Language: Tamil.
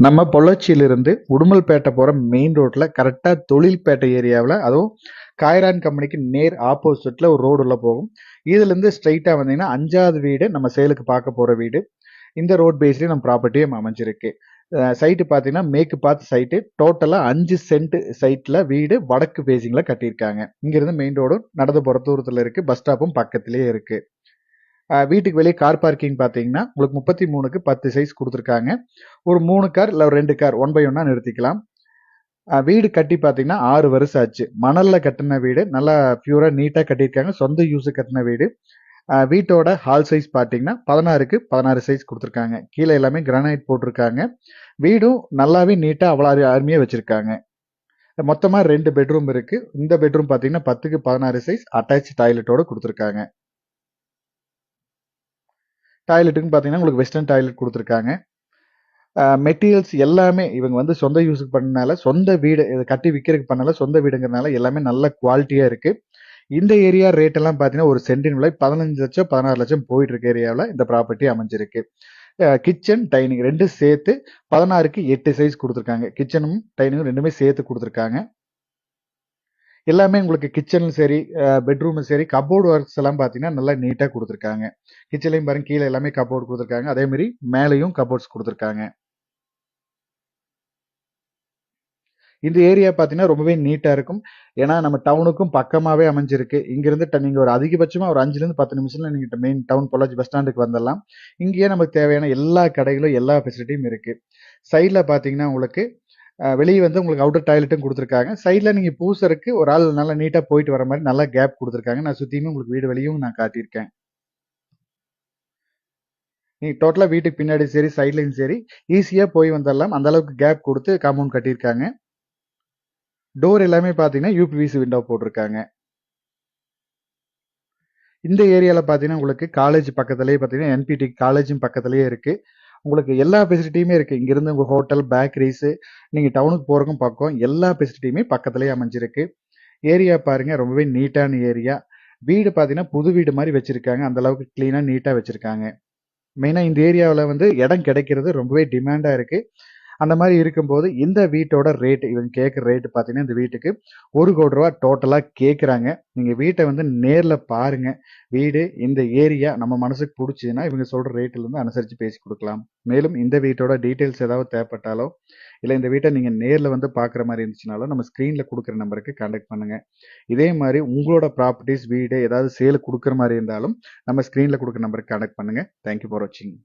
நம்ம பொள்ளாச்சியிலிருந்து உடுமல்பேட்டை போகிற மெயின் ரோட்டில் கரெக்டாக தொழில்பேட்டை ஏரியாவில், அதுவும் காய்ரான் கம்பெனிக்கு நேர் ஆப்போசிட்டில் ஒரு ரோடு உள்ள போகும். இதுலேருந்து ஸ்ட்ரைட்டாக வந்தீங்கன்னா 5வது வீடு நம்ம சேலுக்கு பார்க்க போகிற வீடு. இந்த ரோட் பேஸ்லேயே நம்ம ப்ராப்பர்ட்டியும் அமைஞ்சிருக்கு. சைட்டு பார்த்தீங்கன்னா மேற்கு பார்த்து சைட்டு. டோட்டலாக 5 சென்ட் சைட்டில் வீடு வடக்கு ஃபேஸிங்கில் கட்டியிருக்காங்க. இங்கேருந்து மெயின் ரோடும் நடந்து போகிற தூரத்தில் இருக்குது. பஸ் ஸ்டாப்பும் பக்கத்துலேயே இருக்குது. வீட்டுக்கு வெளியே கார் பார்க்கிங் பார்த்தீங்கன்னா உங்களுக்கு 33க்கு 10 சைஸ் கொடுத்துருக்காங்க. ஒரு 3 கார் இல்லை 2 கார் 1 பை 1 நிறுத்திக்கலாம். வீடு கட்டி பார்த்தீங்கன்னா 6 வருஷம் ஆச்சு. மணலில் கட்டின வீடு, நல்லா பியூராக நீட்டாக கட்டியிருக்காங்க. சொந்த யூஸு கட்டின வீடு. வீட்டோட ஹால் சைஸ் பார்த்தீங்கன்னா 16க்கு 16 சைஸ் கொடுத்துருக்காங்க. கீழே எல்லாமே கிரானைட் போட்டிருக்காங்க. வீடும் நல்லாவே நீட்டாக அவ்வளோ அருமையாக வச்சுருக்காங்க. மொத்தமாக 2 பெட்ரூம் இருக்குது. இந்த பெட்ரூம் பார்த்தீங்கன்னா 10க்கு 16 சைஸ் அட்டாச் டாய்லெட்டோட கொடுத்துருக்காங்க. டாய்லெட்டுன்னு பார்த்தீங்கன்னா உங்களுக்கு வெஸ்டர்ன் டாய்லெட் கொடுத்துருக்காங்க. மெட்டீரியல்ஸ் எல்லாமே இவங்க வந்து சொந்த யூஸுக்கு பண்ணனால, சொந்த வீடு இதை கட்டி விற்கிறதுக்கு பண்ணல, சொந்த வீடுங்கிறதுனால எல்லாமே நல்ல குவாலிட்டியாக இருக்குது. இந்த ஏரியா ரேட் எல்லாம் பார்த்தீங்கன்னா ஒரு சென்டின் விலை 15 லட்சம் 16 லட்சம் போயிட்டு இருக்க ஏரியாவில் இந்த ப்ராப்பர்ட்டி அமைஞ்சிருக்கு. கிச்சன் டைனிங் ரெண்டும் சேர்த்து 16க்கு 8 சைஸ் கொடுத்துருக்காங்க. கிச்சனும் டைனிங்கும் ரெண்டுமே சேர்த்து கொடுத்துருக்காங்க. எல்லாமே உங்களுக்கு கிச்சனும் சரி, பெட்ரூமும் சரி, கபோர்டு ஒர்க்ஸ் எல்லாம் பார்த்தீங்கன்னா நல்லா நீட்டாக கொடுத்துருக்காங்க. கிச்சன்லையும் பாருங்க, கீழே எல்லாமே கபோர்டு கொடுத்துருக்காங்க. அதே மாதிரி மேலேயும் கபோர்ட்ஸ் கொடுத்துருக்காங்க. இந்த ஏரியா பார்த்தீங்கன்னா ரொம்பவே நீட்டாக இருக்கும். ஏன்னா நம்ம டவுனுக்கும் பக்கமாகவே அமைஞ்சிருக்கு. இங்கிருந்து நீங்கள் ஒரு அதிகபட்சமாக ஒரு 5லேருந்து 10 நிமிஷத்தில் நீங்கள் மெயின் டவுன் பொள்ளாச்சி பஸ் ஸ்டாண்டுக்கு வந்துடலாம். இங்கேயே நமக்கு தேவையான எல்லா கடைகளும் எல்லா ஃபெசிலிட்டியும் இருக்குது. சைடில் பார்த்தீங்கன்னா உங்களுக்கு வெளியே வந்து உங்களுக்கு அவுட்டர் டாய்லெட்டும் கொடுத்துருக்காங்க. சைடில் நீங்கள் பூசருக்கு ஒரு ஆள் நல்லா நீட்டாக போயிட்டு வர மாதிரி நல்லா கேப் கொடுத்துருக்காங்க. நான் சுற்றியுமே உங்களுக்கு வீடு வெளியும் நான் காட்டியிருக்கேன். நீங்கள் டோட்டலாக வீட்டுக்கு பின்னாடி சரி சைட்லையும் சரி ஈஸியாக போய் வந்துடலாம். அந்த அளவுக்கு கேப் கொடுத்து காம்பவுண்ட் கட்டியிருக்காங்க. டோர் எல்லாமே பார்த்தீங்கன்னா யூபிவிசி விண்டோ போட்டிருக்காங்க. இந்த ஏரியாவில் பார்த்தீங்கன்னா உங்களுக்கு காலேஜ் பக்கத்துலேயே பார்த்தீங்கன்னா என்பிடி காலேஜும் பக்கத்துலேயே இருக்குது. உங்களுக்கு எல்லா ஃபெசிலிட்டியுமே இருக்குது. இங்கேருந்து உங்கள் ஹோட்டல், பேக்கரிஸு, நீங்கள் டவுனுக்கு போகிறக்கும் பக்கம் எல்லா ஃபெசிலிட்டியுமே பக்கத்துலேயே அமைஞ்சிருக்கு. ஏரியா பாருங்கள், ரொம்பவே நீட்டான ஏரியா. வீடு பார்த்தீங்கன்னா புது வீடு மாதிரி வச்சுருக்காங்க. அந்தளவுக்கு க்ளீனாக நீட்டாக வச்சுருக்காங்க. மெயினாக இந்த ஏரியாவில் வந்து இடம் கிடைக்கிறது ரொம்பவே டிமாண்டாக இருக்குது. அந்த மாதிரி இருக்கும்போது இந்த வீட்டோட ரேட், இவங்க கேட்குற ரேட்டு பார்த்தீங்கன்னா இந்த வீட்டுக்கு 1 கோடி ரூபா டோட்டலாக கேட்குறாங்க. நீங்கள் வீட்டை வந்து நேரில் பாருங்கள். வீடு இந்த ஏரியா நம்ம மனசுக்கு பிடிச்சதுன்னா இவங்க சொல்கிற ரேட்டிலேருந்து அனுசரித்து பேசி கொடுக்கலாம். மேலும் இந்த வீட்டோட டீட்டெயில்ஸ் ஏதாவது தேவைப்பட்டாலோ, இல்லை இந்த வீட்டை நீங்கள் நேரில் வந்து பார்க்குற மாதிரி இருந்துச்சுனாலும் நம்ம ஸ்க்ரீனில் கொடுக்குற நம்பருக்கு கான்டாக்ட் பண்ணுங்கள். இதே மாதிரி உங்களோட ப்ராப்பர்ட்டிஸ், வீடு ஏதாவது சேலுக்கு கொடுக்குற மாதிரி இருந்தாலும் நம்ம ஸ்க்ரீனில் கொடுக்குற நம்பருக்கு கான்டாக்ட் பண்ணுங்கள். தேங்க்யூ ஃபார் வாட்சிங்.